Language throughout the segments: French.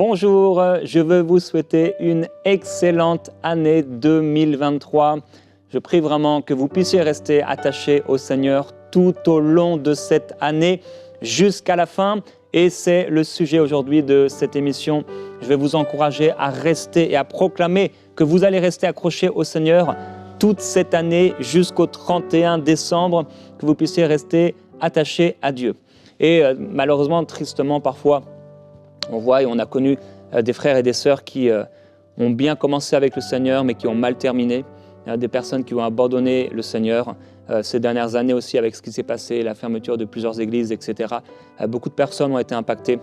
Bonjour, je veux vous souhaiter une excellente année 2023. Je prie vraiment que vous puissiez rester attachés au Seigneur tout au long de cette année jusqu'à la fin. Et c'est le sujet aujourd'hui de cette émission. Je vais vous encourager à rester et à proclamer que vous allez rester accrochés au Seigneur toute cette année jusqu'au 31 décembre, que vous puissiez rester attachés à Dieu. Et malheureusement, tristement parfois, on voit et on a connu des frères et des sœurs qui ont bien commencé avec le Seigneur, mais qui ont mal terminé. Des personnes qui ont abandonné le Seigneur ces dernières années aussi avec ce qui s'est passé, la fermeture de plusieurs églises, etc. Beaucoup de personnes ont été impactées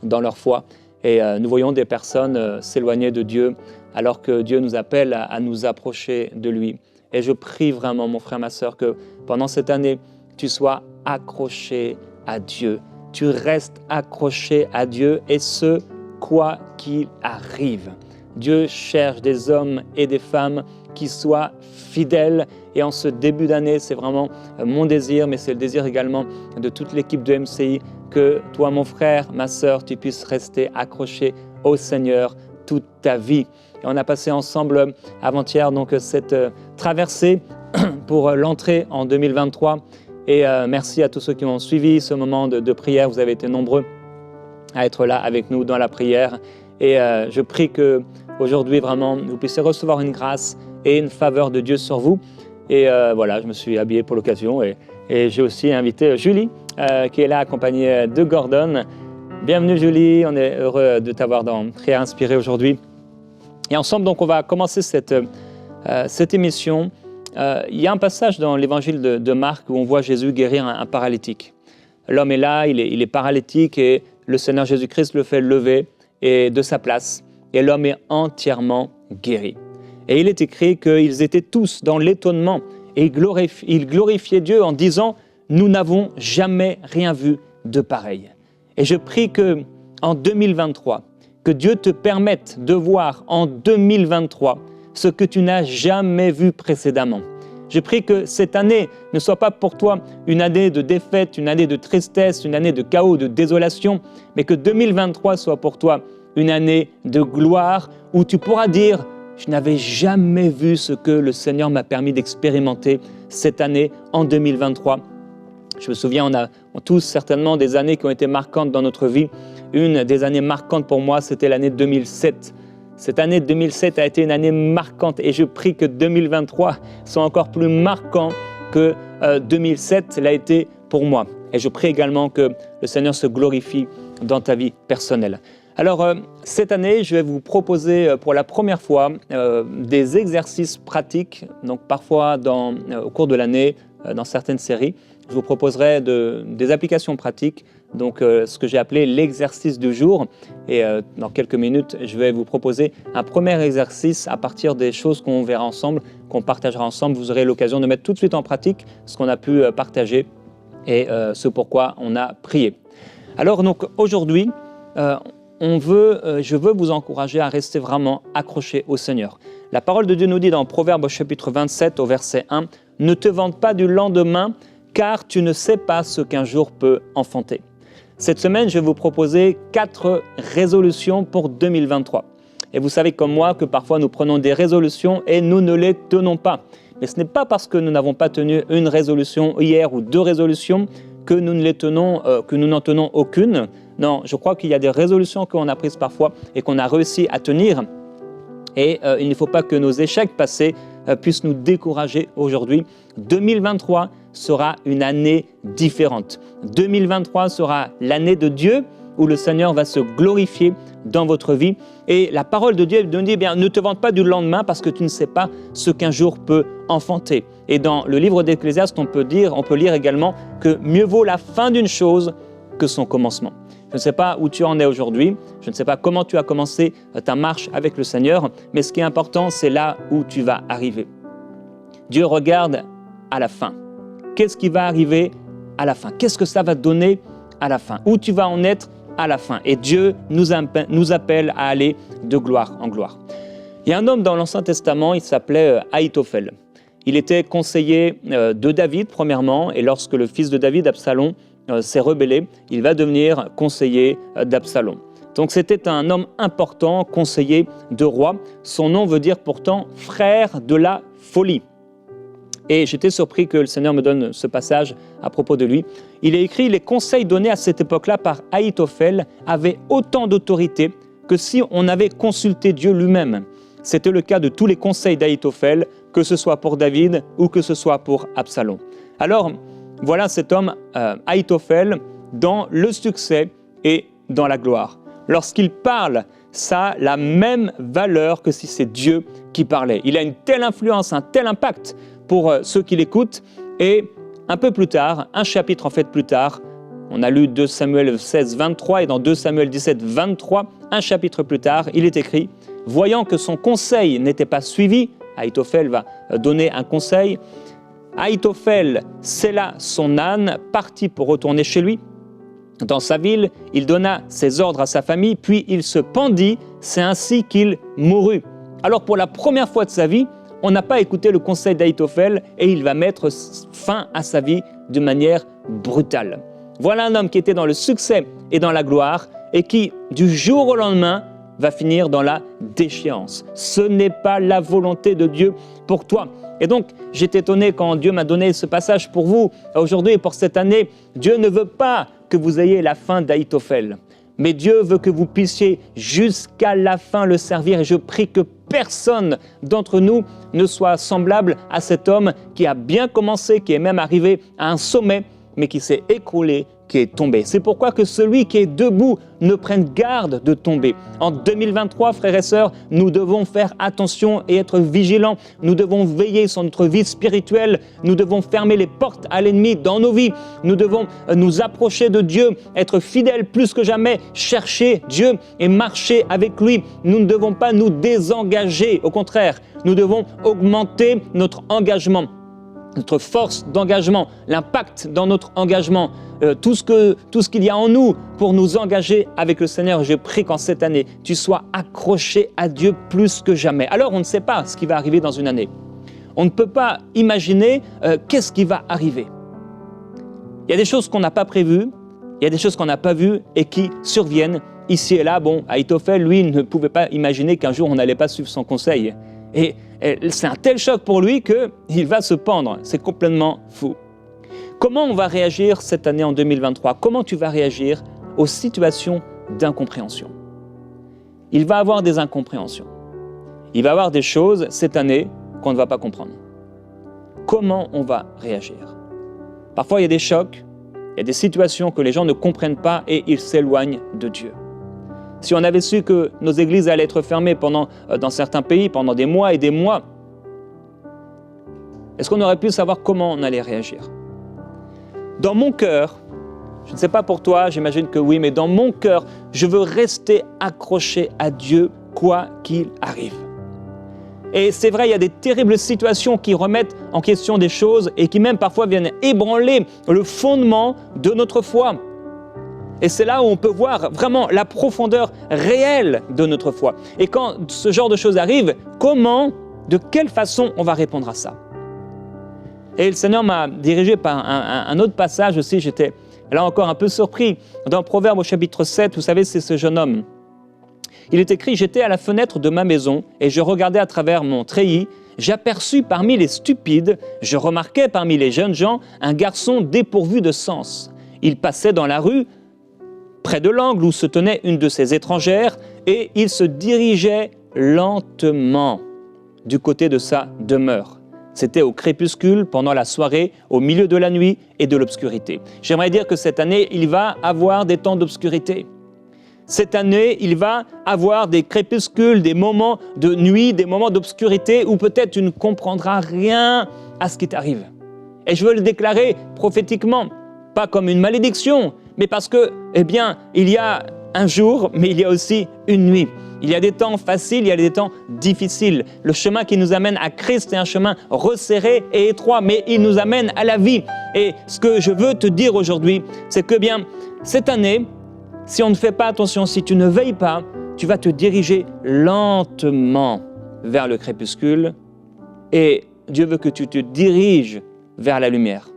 dans leur foi. Et nous voyons des personnes s'éloigner de Dieu, alors que Dieu nous appelle à nous approcher de lui. Et je prie vraiment, mon frère, ma sœur, que pendant cette année, tu sois accroché à Dieu. Tu restes accroché à Dieu et ce, quoi qu'il arrive. Dieu cherche des hommes et des femmes qui soient fidèles. Et en ce début d'année, c'est vraiment mon désir, mais c'est le désir également de toute l'équipe de MCI, que toi, mon frère, ma sœur, tu puisses rester accroché au Seigneur toute ta vie. Et on a passé ensemble avant-hier donc cette traversée pour l'entrée en 2023. Et merci à tous ceux qui ont suivi ce moment de prière. Vous avez été nombreux à être là avec nous dans la prière. Et je prie qu'aujourd'hui, vraiment, vous puissiez recevoir une grâce et une faveur de Dieu sur vous. Et voilà, je me suis habillé pour l'occasion. Et j'ai aussi invité Julie, qui est là, accompagnée de Gordon. Bienvenue Julie, on est heureux de t'avoir dans Prière Inspirée aujourd'hui. Et ensemble, donc, on va commencer cette émission. Il y a un passage dans l'évangile de Marc où on voit Jésus guérir un paralytique. L'homme est là, il est paralytique et le Seigneur Jésus-Christ le fait lever de sa place et l'homme est entièrement guéri. Et il est écrit qu'ils étaient tous dans l'étonnement et ils glorifiaient Dieu en disant « Nous n'avons jamais rien vu de pareil ». Et je prie qu'en 2023, que Dieu te permette de voir en 2023 ce que tu n'as jamais vu précédemment. Je prie que cette année ne soit pas pour toi une année de défaite, une année de tristesse, une année de chaos, de désolation, mais que 2023 soit pour toi une année de gloire où tu pourras dire « Je n'avais jamais vu ce que le Seigneur m'a permis d'expérimenter cette année en 2023 ». Je me souviens, on a tous certainement des années qui ont été marquantes dans notre vie. Une des années marquantes pour moi, c'était l'année 2007. Cette année 2007 a été une année marquante et je prie que 2023 soit encore plus marquant que 2007 l'a été pour moi. Et je prie également que le Seigneur se glorifie dans ta vie personnelle. Alors, cette année, je vais vous proposer pour la première fois des exercices pratiques. Donc, parfois, au cours de l'année, dans certaines séries, je vous proposerai des applications pratiques. Donc, ce que j'ai appelé l'exercice du jour. Et dans quelques minutes, je vais vous proposer un premier exercice à partir des choses qu'on verra ensemble, qu'on partagera ensemble. Vous aurez l'occasion de mettre tout de suite en pratique ce qu'on a pu partager et ce pourquoi on a prié. Alors, donc, aujourd'hui, je veux vous encourager à rester vraiment accrochés au Seigneur. La parole de Dieu nous dit dans Proverbes chapitre 27 au verset 1 « Ne te vante pas du lendemain, car tu ne sais pas ce qu'un jour peut enfanter. » Cette semaine, je vais vous proposer 4 résolutions pour 2023. Et vous savez comme moi que parfois nous prenons des résolutions et nous ne les tenons pas. Mais ce n'est pas parce que nous n'avons pas tenu une résolution hier ou 2 résolutions que nous ne les tenons, que nous n'en tenons aucune. Non, je crois qu'il y a des résolutions qu'on a prises parfois et qu'on a réussi à tenir. Et il ne faut pas que nos échecs passés puissent nous décourager aujourd'hui. 2023 sera une année différente. 2023 sera l'année de Dieu où le Seigneur va se glorifier dans votre vie. Et la parole de Dieu nous dit, ne te vante pas du lendemain parce que tu ne sais pas ce qu'un jour peut enfanter. Et dans le livre d'Ecclésiaste, on peut lire également que mieux vaut la fin d'une chose que son commencement. Je ne sais pas où tu en es aujourd'hui, je ne sais pas comment tu as commencé ta marche avec le Seigneur, mais ce qui est important, c'est là où tu vas arriver. Dieu regarde à la fin. Qu'est-ce qui va arriver à la fin? Qu'est-ce que ça va donner à la fin? Où tu vas en être à la fin? Et Dieu nous appelle à aller de gloire en gloire. Il y a un homme dans l'Ancien Testament, il s'appelait Ahitophel. Il était conseiller de David, premièrement, et lorsque le fils de David, Absalom, s'est rebellé, il va devenir conseiller d'Absalom. Donc c'était un homme important, conseiller de roi. Son nom veut dire pourtant « frère de la folie ». Et j'étais surpris que le Seigneur me donne ce passage à propos de lui. Il est écrit « Les conseils donnés à cette époque-là par Ahitophel avaient autant d'autorité que si on avait consulté Dieu lui-même. C'était le cas de tous les conseils d'Ahitophel, que ce soit pour David ou que ce soit pour Absalom. » Alors, voilà cet homme, Ahitophel, dans le succès et dans la gloire. Lorsqu'il parle, ça a la même valeur que si c'est Dieu qui parlait. Il a une telle influence, un tel impact pour ceux qui l'écoutent. Et un peu plus tard, un chapitre en fait plus tard, on a lu 2 Samuel 16, 23 et dans 2 Samuel 17, 23, un chapitre plus tard, il est écrit « Voyant que son conseil n'était pas suivi », Ahitophel va donner un conseil, Ahitophel sella son âne, partit pour retourner chez lui. Dans sa ville, il donna ses ordres à sa famille, puis il se pendit, c'est ainsi qu'il mourut. Alors pour la première fois de sa vie, on n'a pas écouté le conseil d'Ahitophel et il va mettre fin à sa vie de manière brutale. Voilà un homme qui était dans le succès et dans la gloire et qui, du jour au lendemain, va finir dans la déchéance. Ce n'est pas la volonté de Dieu pour toi. Et donc, j'étais étonné quand Dieu m'a donné ce passage pour vous aujourd'hui et pour cette année. Dieu ne veut pas que vous ayez la fin d'Ahitophel, mais Dieu veut que vous puissiez jusqu'à la fin le servir. Et je prie que personne d'entre nous ne soit semblable à cet homme qui a bien commencé, qui est même arrivé à un sommet, mais qui s'est écroulé, qui est tombé. C'est pourquoi que celui qui est debout ne prenne garde de tomber. En 2023, frères et sœurs, nous devons faire attention et être vigilants. Nous devons veiller sur notre vie spirituelle. Nous devons fermer les portes à l'ennemi dans nos vies. Nous devons nous approcher de Dieu, être fidèles plus que jamais, chercher Dieu et marcher avec lui. Nous ne devons pas nous désengager. Au contraire, nous devons augmenter notre engagement, notre force d'engagement, l'impact dans notre engagement, tout ce qu'il y a en nous pour nous engager avec le Seigneur. Je prie qu'en cette année, tu sois accroché à Dieu plus que jamais. Alors, on ne sait pas ce qui va arriver dans une année. On ne peut pas imaginer qu'est-ce qui va arriver. Il y a des choses qu'on n'a pas prévues, il y a des choses qu'on n'a pas vues et qui surviennent ici et là. Bon, Ahitophel, lui, ne pouvait pas imaginer qu'un jour on n'allait pas suivre son conseil. Et c'est un tel choc pour lui qu'il va se pendre. C'est complètement fou. Comment on va réagir cette année en 2023 ? Comment tu vas réagir aux situations d'incompréhension ? Il va y avoir des incompréhensions. Il va y avoir des choses cette année qu'on ne va pas comprendre. Comment on va réagir ? Parfois, il y a des chocs, il y a des situations que les gens ne comprennent pas et ils s'éloignent de Dieu. Si on avait su que nos églises allaient être fermées dans certains pays pendant des mois et des mois, est-ce qu'on aurait pu savoir comment on allait réagir ? Dans mon cœur, je ne sais pas pour toi, j'imagine que oui, mais dans mon cœur, je veux rester accroché à Dieu quoi qu'il arrive. Et c'est vrai, il y a des terribles situations qui remettent en question des choses et qui même parfois viennent ébranler le fondement de notre foi. Et c'est là où on peut voir vraiment la profondeur réelle de notre foi. Et quand ce genre de choses arrive, comment, de quelle façon on va répondre à ça ? Et le Seigneur m'a dirigé par un autre passage aussi, j'étais là encore un peu surpris. Dans Proverbe au chapitre 7, vous savez, c'est ce jeune homme. Il est écrit « J'étais à la fenêtre de ma maison et je regardais à travers mon treillis. J'aperçus parmi les stupides, je remarquais parmi les jeunes gens un garçon dépourvu de sens. Il passait dans la rue, près de l'angle où se tenait une de ces étrangères, et il se dirigeait lentement du côté de sa demeure. C'était au crépuscule, pendant la soirée, au milieu de la nuit et de l'obscurité. J'aimerais dire que cette année, il va avoir des temps d'obscurité. Cette année, il va avoir des crépuscules, des moments de nuit, des moments d'obscurité où peut-être tu ne comprendras rien à ce qui t'arrive. Et je veux le déclarer prophétiquement, pas comme une malédiction, mais parce que, il y a un jour, mais il y a aussi une nuit. Il y a des temps faciles, il y a des temps difficiles. Le chemin qui nous amène à Christ est un chemin resserré et étroit, mais il nous amène à la vie. Et ce que je veux te dire aujourd'hui, c'est que cette année, si on ne fait pas attention, si tu ne veilles pas, tu vas te diriger lentement vers le crépuscule et Dieu veut que tu te diriges vers la lumière.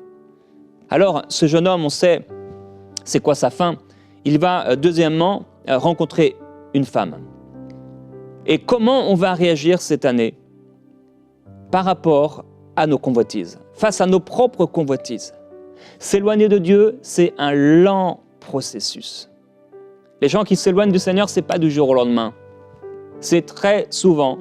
Alors, ce jeune homme, on sait c'est quoi sa fin. Il va, deuxièmement, rencontrer une femme. Et comment on va réagir cette année par rapport à nos convoitises, face à nos propres convoitises. S'éloigner de Dieu, c'est un lent processus. Les gens qui s'éloignent du Seigneur, ce n'est pas du jour au lendemain. C'est très souvent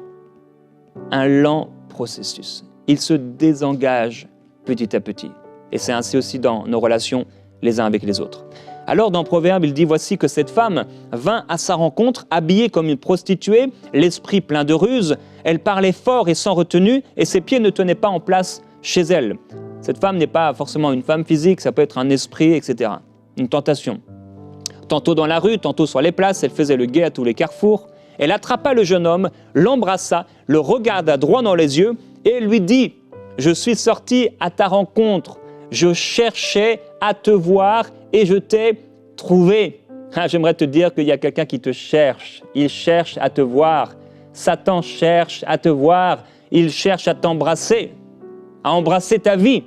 un lent processus. Ils se désengagent petit à petit. Et c'est ainsi aussi dans nos relations les uns avec les autres. Alors dans Proverbe, il dit, voici que cette femme vint à sa rencontre, habillée comme une prostituée, l'esprit plein de ruse. Elle parlait fort et sans retenue, et ses pieds ne tenaient pas en place chez elle. Cette femme n'est pas forcément une femme physique, ça peut être un esprit, etc. Une tentation. Tantôt dans la rue, tantôt sur les places, elle faisait le guet à tous les carrefours. Elle attrapa le jeune homme, l'embrassa, le regarda droit dans les yeux, et lui dit, « Je suis sortie à ta rencontre, je cherchais à te voir et je t'ai trouvé. » J'aimerais te dire qu'il y a quelqu'un qui te cherche. Il cherche à te voir. Satan cherche à te voir. Il cherche à t'embrasser, à embrasser ta vie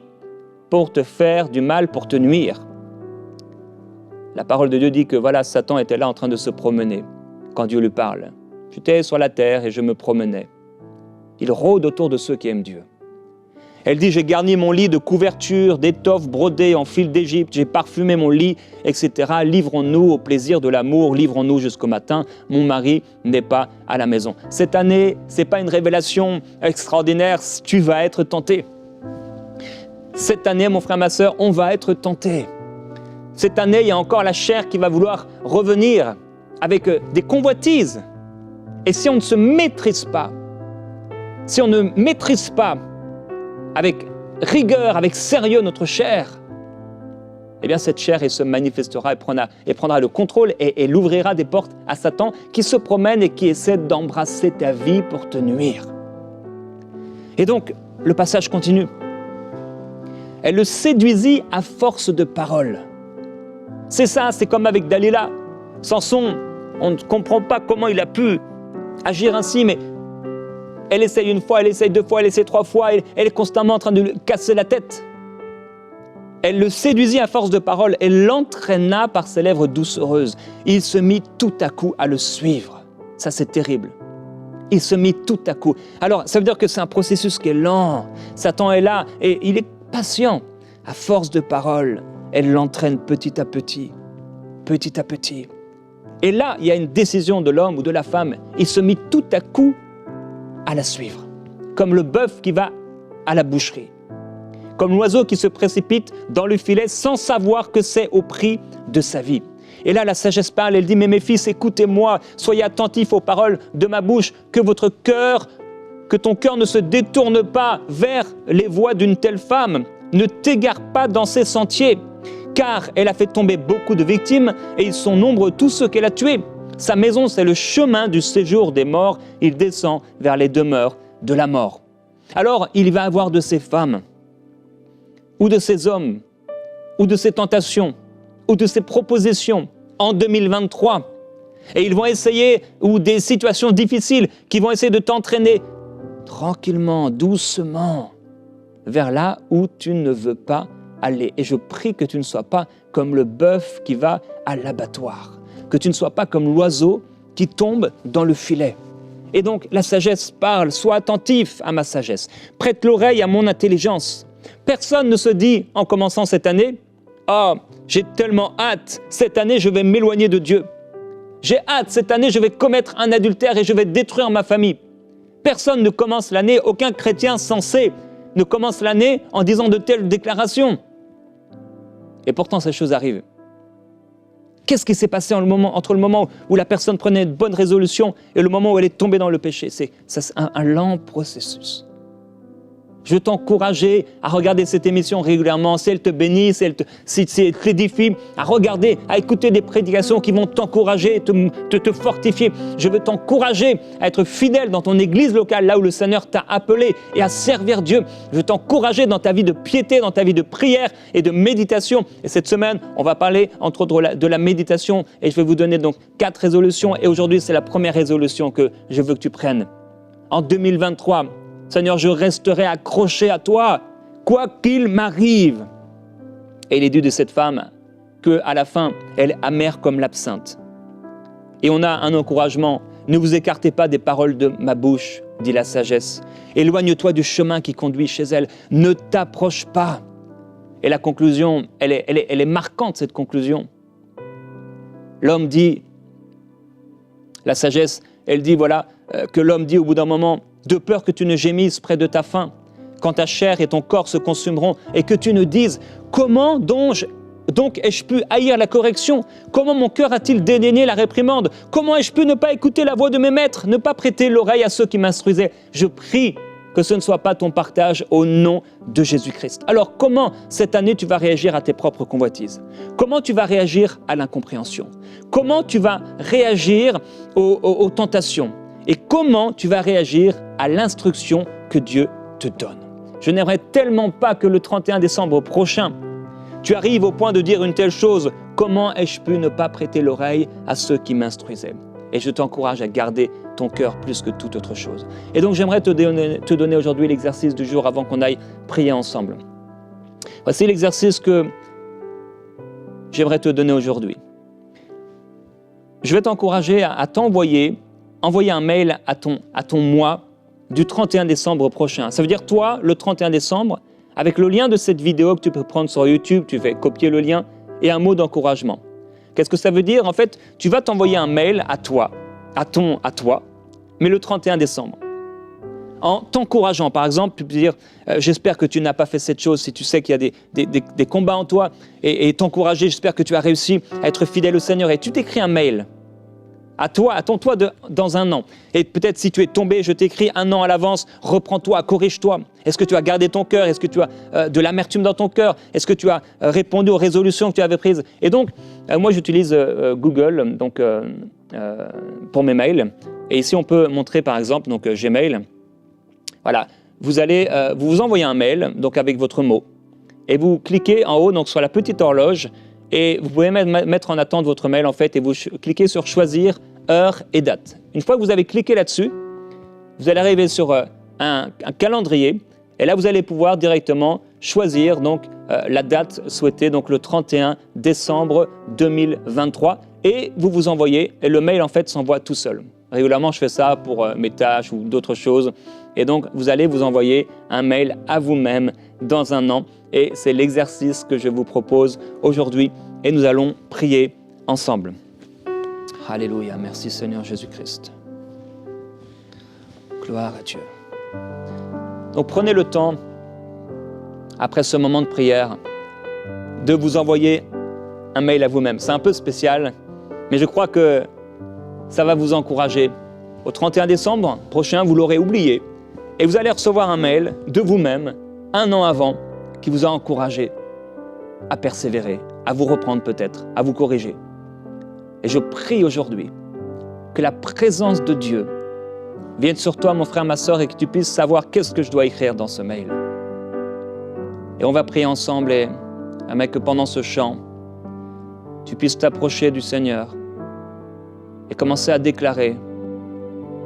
pour te faire du mal, pour te nuire. La parole de Dieu dit que voilà, Satan était là en train de se promener quand Dieu lui parle. J'étais sur la terre et je me promenais. Il rôde autour de ceux qui aiment Dieu. Elle dit, j'ai garni mon lit de couvertures, d'étoffes brodées en fil d'Égypte, j'ai parfumé mon lit, etc. Livrons-nous au plaisir de l'amour, livrons-nous jusqu'au matin, mon mari n'est pas à la maison. Cette année, ce n'est pas une révélation extraordinaire, tu vas être tenté. Cette année, mon frère, ma sœur, on va être tenté. Cette année, il y a encore la chair qui va vouloir revenir avec des convoitises. Et si on ne se maîtrise pas, si on ne maîtrise pas avec rigueur, avec sérieux notre chair, eh bien cette chair elle se manifestera et prendra le contrôle et elle ouvrira des portes à Satan qui se promène et qui essaie d'embrasser ta vie pour te nuire. Et donc, le passage continue. Elle le séduisit à force de paroles. C'est ça, c'est comme avec Dalila. Samson, on ne comprend pas comment il a pu agir ainsi, mais elle essaye une fois, elle essaye deux fois, elle essaye trois fois, elle est constamment en train de lui casser la tête. Elle le séduisit à force de paroles, elle l'entraîna par ses lèvres doucereuses. Il se mit tout à coup à le suivre. Ça, c'est terrible. Il se mit tout à coup. Alors, ça veut dire que c'est un processus qui est lent. Satan est là et il est patient. À force de paroles, elle l'entraîne petit à petit, petit à petit. Et là, il y a une décision de l'homme ou de la femme. Il se mit tout à coup à la suivre, comme le bœuf qui va à la boucherie, comme l'oiseau qui se précipite dans le filet sans savoir que c'est au prix de sa vie. Et là, la sagesse parle, elle dit, mais mes fils, écoutez-moi, soyez attentifs aux paroles de ma bouche, que ton cœur ne se détourne pas vers les voies d'une telle femme, ne t'égare pas dans ses sentiers, car elle a fait tomber beaucoup de victimes et ils sont nombreux tous ceux qu'elle a tués. Sa maison, c'est le chemin du séjour des morts. Il descend vers les demeures de la mort. Alors, il va avoir de ces femmes, ou de ces hommes, ou de ces tentations, ou de ces propositions en 2023. Et ils vont essayer, ou des situations difficiles, qui vont essayer de t'entraîner tranquillement, doucement, vers là où tu ne veux pas aller. Et je prie que tu ne sois pas comme le bœuf qui va à l'abattoir. Que tu ne sois pas comme l'oiseau qui tombe dans le filet. Et donc, la sagesse parle, sois attentif à ma sagesse, prête l'oreille à mon intelligence. Personne ne se dit, en commençant cette année, « Oh, j'ai tellement hâte, cette année je vais m'éloigner de Dieu. J'ai hâte, cette année je vais commettre un adultère et je vais détruire ma famille. » Personne ne commence l'année, aucun chrétien sensé ne commence l'année en disant de telles déclarations. Et pourtant, ces choses arrivent. Qu'est-ce qui s'est passé entre le moment où la personne prenait une bonne résolution et le moment où elle est tombée dans le péché? C'est un lent processus. Je veux t'encourager à regarder cette émission régulièrement, si elle te bénit, si elle t'édifie, à regarder, à écouter des prédications qui vont t'encourager, te fortifier. Je veux t'encourager à être fidèle dans ton église locale, là où le Seigneur t'a appelé, et à servir Dieu. Je veux t'encourager dans ta vie de piété, dans ta vie de prière et de méditation. Et cette semaine, on va parler entre autres de la méditation, et je vais vous donner donc 4 résolutions. Et aujourd'hui, c'est la première résolution que je veux que tu prennes. En 2023, Seigneur, je resterai accroché à toi, quoi qu'il m'arrive. Et il est dit de cette femme qu'à la fin, elle est amère comme l'absinthe. Et on a un encouragement. Ne vous écartez pas des paroles de ma bouche, dit la sagesse. Éloigne-toi du chemin qui conduit chez elle. Ne t'approche pas. Et la conclusion, elle est marquante, cette conclusion. L'homme dit, la sagesse, elle dit, voilà, que l'homme dit au bout d'un moment, de peur que tu ne gémisses près de ta faim, quand ta chair et ton corps se consumeront, et que tu ne dises, comment donc ai-je pu haïr la correction? Comment mon cœur a-t-il dédaigné la réprimande? Comment ai-je pu ne pas écouter la voix de mes maîtres, ne pas prêter l'oreille à ceux qui m'instruisaient? Je prie que ce ne soit pas ton partage au nom de Jésus-Christ. Alors comment cette année tu vas réagir à tes propres convoitises? Comment tu vas réagir à l'incompréhension? Comment tu vas réagir aux tentations? Et comment tu vas réagir à l'instruction que Dieu te donne? Je n'aimerais tellement pas que le 31 décembre prochain, tu arrives au point de dire une telle chose, comment ai-je pu ne pas prêter l'oreille à ceux qui m'instruisaient? Et je t'encourage à garder ton cœur plus que toute autre chose. Et donc j'aimerais te donner aujourd'hui l'exercice du jour avant qu'on aille prier ensemble. Voici l'exercice que j'aimerais te donner aujourd'hui. Je vais t'encourager à envoyer un mail à ton mois du 31 décembre prochain. Ça veut dire toi, le 31 décembre, avec le lien de cette vidéo que tu peux prendre sur YouTube, tu fais copier le lien et un mot d'encouragement. Qu'est-ce que ça veut dire? En fait, tu vas t'envoyer un mail à toi, mais le 31 décembre. En t'encourageant, par exemple, tu peux dire « J'espère que tu n'as pas fait cette chose si tu sais qu'il y a des combats en toi et t'encourager, j'espère que tu as réussi à être fidèle au Seigneur. » Et tu t'écris un mail à ton toi dans un an. Et peut-être si tu es tombé, je t'écris un an à l'avance, reprends-toi, corrige-toi. Est-ce que tu as gardé ton cœur? Est-ce que tu as de l'amertume dans ton cœur? Est-ce que tu as répondu aux résolutions que tu avais prises? Et donc, moi j'utilise Google pour mes mails. Et ici on peut montrer par exemple Gmail. Voilà, vous envoyez un mail donc avec votre mot. Et vous cliquez en haut donc sur la petite horloge. Et vous pouvez mettre en attente votre mail en fait et vous cliquez sur choisir heure et date. Une fois que vous avez cliqué là-dessus, vous allez arriver sur un calendrier et là vous allez pouvoir directement choisir donc la date souhaitée, donc le 31 décembre 2023 et vous envoyez et le mail en fait s'envoie tout seul. Régulièrement je fais ça pour mes tâches ou d'autres choses et donc vous allez vous envoyer un mail à vous-même dans un an. Et c'est l'exercice que je vous propose aujourd'hui et nous allons prier ensemble. Alléluia, merci Seigneur Jésus-Christ. Gloire à Dieu. Donc prenez le temps, après ce moment de prière, de vous envoyer un mail à vous-même. C'est un peu spécial, mais je crois que ça va vous encourager. Au 31 décembre prochain, vous l'aurez oublié et vous allez recevoir un mail de vous-même, un an avant, qui vous a encouragé à persévérer, à vous reprendre peut-être, à vous corriger. Et je prie aujourd'hui que la présence de Dieu vienne sur toi, mon frère, ma sœur, et que tu puisses savoir qu'est-ce que je dois écrire dans ce mail. Et on va prier ensemble et que pendant ce chant, tu puisses t'approcher du Seigneur et commencer à déclarer,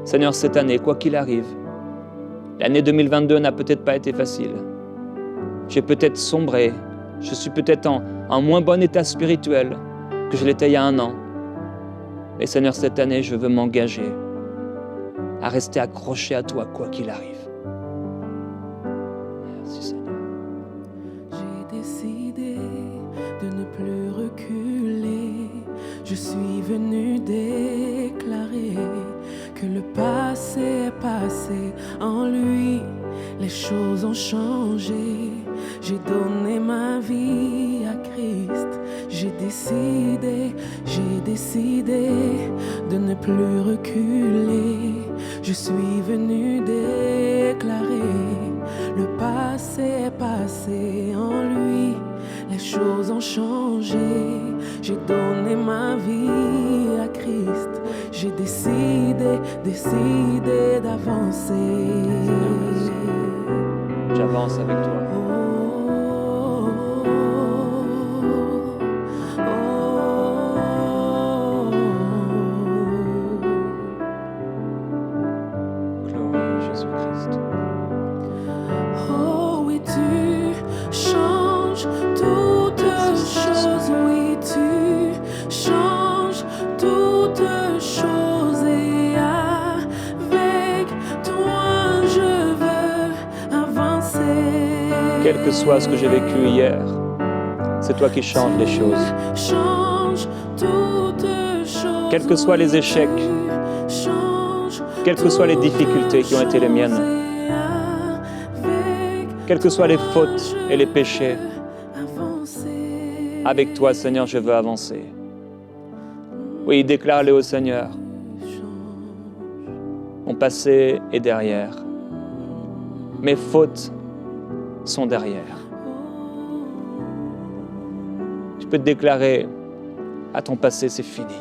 Seigneur, cette année, quoi qu'il arrive, l'année 2022 n'a peut-être pas été facile. J'ai peut-être sombré, je suis peut-être en moins bon état spirituel que je l'étais il y a un an. Mais Seigneur, cette année, je veux m'engager à rester accroché à toi, quoi qu'il arrive. Merci Seigneur. J'ai décidé de ne plus reculer. Je suis venu déclarer que le passé est passé. En lui, les choses ont changé. J'ai donné ma vie à Christ. J'ai décidé de ne plus reculer. Je suis venu déclarer, le passé est passé. En lui, les choses ont changé. J'ai donné ma vie à Christ. J'ai décidé d'avancer. J'avance avec toi. Oh oui, tu changes toutes choses. Oui, tu changes toutes quel que soit ce que j'ai vécu hier, c'est toi qui changes les choses. Change toutes choses. Quels que soient les échecs, quelles que soient les difficultés qui ont été les miennes, quelles que soient les fautes et les péchés, avec toi, Seigneur, je veux avancer. Oui, déclare-le au Seigneur. Mon passé est derrière. Mes fautes sont derrière. Tu peux te déclarer à ton passé, c'est fini.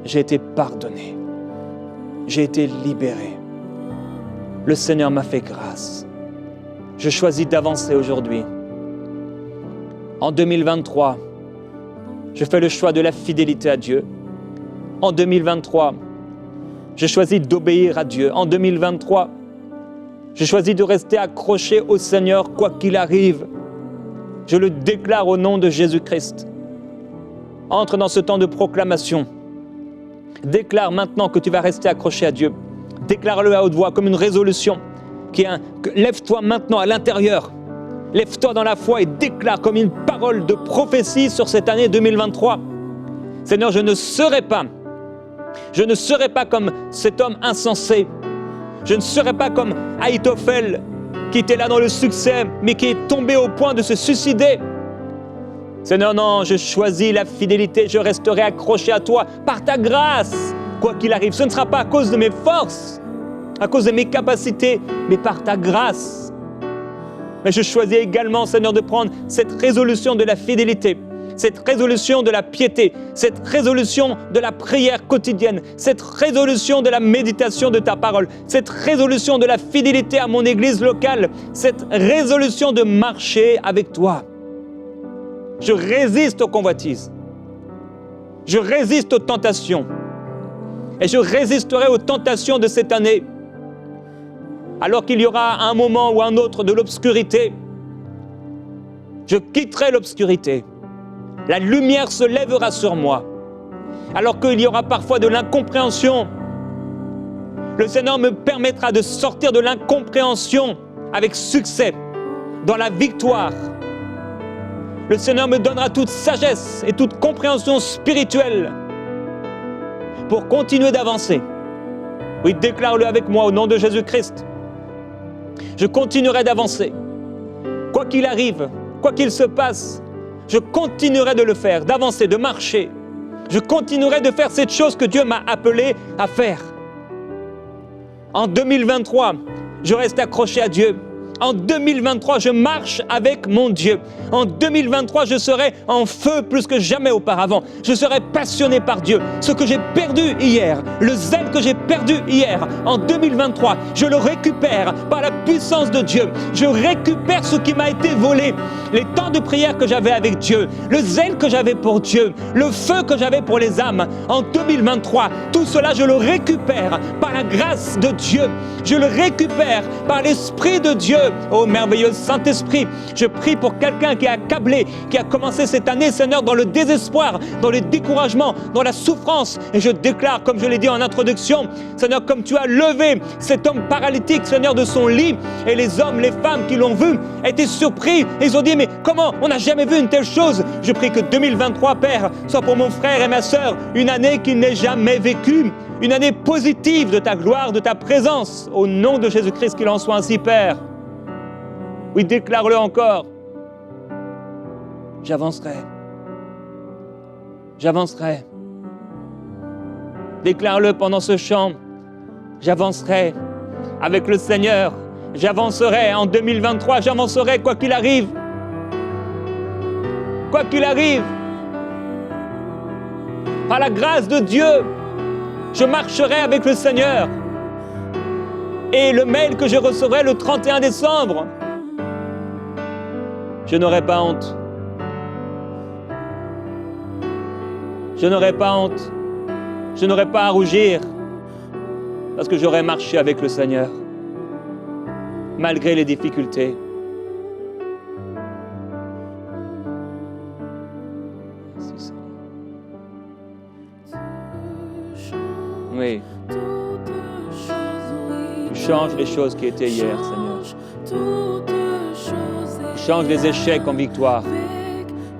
J'ai été pardonné. J'ai été libéré. Le Seigneur m'a fait grâce. Je choisis d'avancer aujourd'hui. En 2023, je fais le choix de la fidélité à Dieu. En 2023, je choisis d'obéir à Dieu. En 2023, je choisis de rester accroché au Seigneur quoi qu'il arrive. Je le déclare au nom de Jésus-Christ. Entre dans ce temps de proclamation. Déclare maintenant que tu vas rester accroché à Dieu. Déclare-le à haute voix comme une résolution. Lève-toi maintenant à l'intérieur. Lève-toi dans la foi et déclare comme une parole de prophétie sur cette année 2023. Seigneur, je ne serai pas comme cet homme insensé. Je ne serai pas comme Ahitophel qui était là dans le succès, mais qui est tombé au point de se suicider. Seigneur, non, je choisis la fidélité, je resterai accroché à toi par ta grâce, quoi qu'il arrive. Ce ne sera pas à cause de mes forces, à cause de mes capacités, mais par ta grâce. Mais je choisis également, Seigneur, de prendre cette résolution de la fidélité, cette résolution de la piété, cette résolution de la prière quotidienne, cette résolution de la méditation de ta parole, cette résolution de la fidélité à mon église locale, cette résolution de marcher avec toi. Je résiste aux convoitises. Je résiste aux tentations. Et je résisterai aux tentations de cette année. Alors qu'il y aura un moment ou un autre de l'obscurité, je quitterai l'obscurité. La lumière se lèvera sur moi. Alors qu'il y aura parfois de l'incompréhension, le Seigneur me permettra de sortir de l'incompréhension avec succès, dans la victoire. Le Seigneur me donnera toute sagesse et toute compréhension spirituelle pour continuer d'avancer. Oui, déclare-le avec moi au nom de Jésus-Christ. Je continuerai d'avancer. Quoi qu'il arrive, quoi qu'il se passe, je continuerai de le faire, d'avancer, de marcher. Je continuerai de faire cette chose que Dieu m'a appelé à faire. En 2023, je reste accroché à Dieu. En 2023, je marche avec mon Dieu. En 2023, je serai en feu plus que jamais auparavant. Je serai passionné par Dieu. Ce que j'ai perdu hier, le zèle que j'ai perdu hier, en 2023, je le récupère par la puissance de Dieu. Je récupère ce qui m'a été volé. Les temps de prière que j'avais avec Dieu, le zèle que j'avais pour Dieu, le feu que j'avais pour les âmes. En 2023, tout cela, je le récupère par la grâce de Dieu. Je le récupère par l'Esprit de Dieu. Oh merveilleux Saint-Esprit, je prie pour quelqu'un qui est accablé, qui a commencé cette année, Seigneur, dans le désespoir, dans le découragement, dans la souffrance. Et je déclare, comme je l'ai dit en introduction, Seigneur, comme tu as levé cet homme paralytique, Seigneur, de son lit, et les hommes, les femmes qui l'ont vu étaient surpris. Et ils ont dit, mais comment? On n'a jamais vu une telle chose. Je prie que 2023, Père, soit pour mon frère et ma sœur, une année qu'il n'ait jamais vécue. Une année positive de ta gloire, de ta présence. Au nom de Jésus-Christ, qu'il en soit ainsi, Père. Oui, déclare-le encore. J'avancerai. J'avancerai. Déclare-le pendant ce chant. J'avancerai avec le Seigneur. J'avancerai en 2023. J'avancerai quoi qu'il arrive. Quoi qu'il arrive. Par la grâce de Dieu, je marcherai avec le Seigneur. Et le mail que je recevrai le 31 décembre, je n'aurai pas honte. Je n'aurai pas honte. Je n'aurai pas à rougir parce que j'aurai marché avec le Seigneur malgré les difficultés. Merci, Seigneur. Oui. Tu changes les choses qui étaient hier, Seigneur. change les échecs en victoire,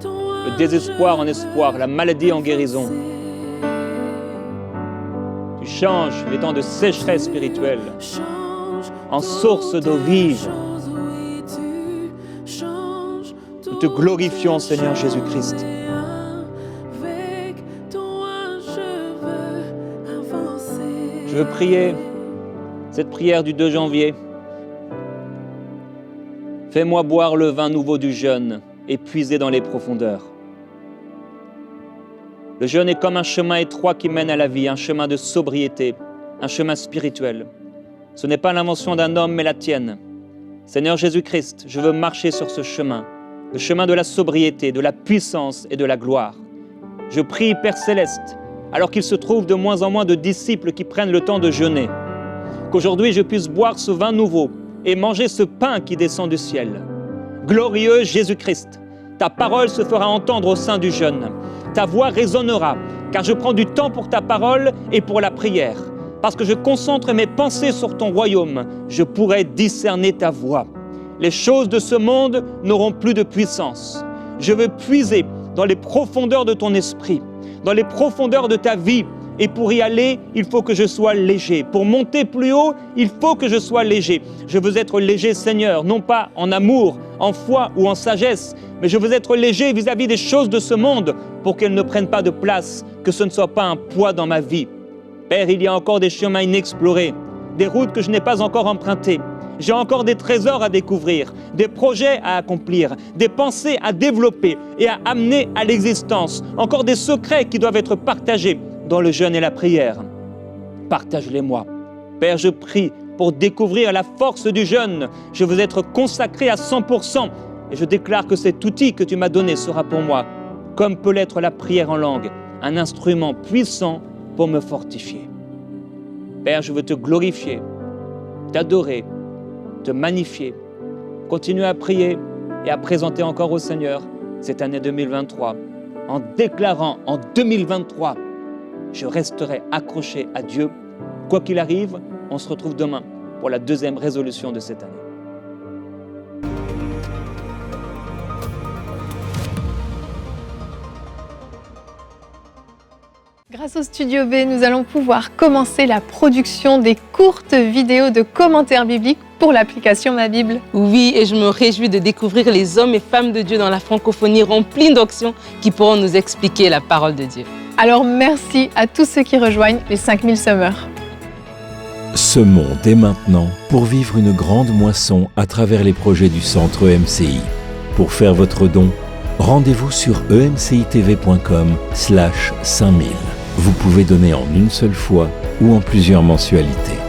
le désespoir en espoir, la maladie en guérison. Tu changes les temps de sécheresse spirituelle en source d'eau vive. Nous te glorifions, Seigneur Jésus-Christ. Je veux prier cette prière du 2 janvier. Fais-moi boire le vin nouveau du jeûne et puiser dans les profondeurs. Le jeûne est comme un chemin étroit qui mène à la vie, un chemin de sobriété, un chemin spirituel. Ce n'est pas l'invention d'un homme, mais la tienne. Seigneur Jésus-Christ, je veux marcher sur ce chemin, le chemin de la sobriété, de la puissance et de la gloire. Je prie, Père Céleste, alors qu'il se trouve de moins en moins de disciples qui prennent le temps de jeûner, qu'aujourd'hui je puisse boire ce vin nouveau et manger ce pain qui descend du ciel. Glorieux Jésus-Christ, ta parole se fera entendre au sein du jeûne. Ta voix résonnera, car je prends du temps pour ta parole et pour la prière. Parce que je concentre mes pensées sur ton royaume, je pourrai discerner ta voix. Les choses de ce monde n'auront plus de puissance. Je veux puiser dans les profondeurs de ton esprit, dans les profondeurs de ta vie. Et pour y aller, il faut que je sois léger. Pour monter plus haut, il faut que je sois léger. Je veux être léger, Seigneur, non pas en amour, en foi ou en sagesse, mais je veux être léger vis-à-vis des choses de ce monde pour qu'elles ne prennent pas de place, que ce ne soit pas un poids dans ma vie. Père, il y a encore des chemins inexplorés, des routes que je n'ai pas encore empruntées. J'ai encore des trésors à découvrir, des projets à accomplir, des pensées à développer et à amener à l'existence, encore des secrets qui doivent être partagés dans le jeûne et la prière. Partage-les-moi. Père, je prie pour découvrir la force du jeûne. Je veux être consacré à 100% et je déclare que cet outil que tu m'as donné sera pour moi, comme peut l'être la prière en langue, un instrument puissant pour me fortifier. Père, je veux te glorifier, t'adorer, te magnifier. Continue à prier et à présenter encore au Seigneur cette année 2023 en déclarant en 2023 je resterai accroché à Dieu. Quoi qu'il arrive, on se retrouve demain pour la deuxième résolution de cette année. Grâce au Studio B, nous allons pouvoir commencer la production des courtes vidéos de commentaires bibliques pour l'application Ma Bible. Oui, et je me réjouis de découvrir les hommes et femmes de Dieu dans la francophonie remplis d'onction qui pourront nous expliquer la parole de Dieu. Alors merci à tous ceux qui rejoignent les 5000 Summers. Semons dès maintenant pour vivre une grande moisson à travers les projets du Centre EMCI. Pour faire votre don, rendez-vous sur emcitv.com/5000. Vous pouvez donner en une seule fois ou en plusieurs mensualités.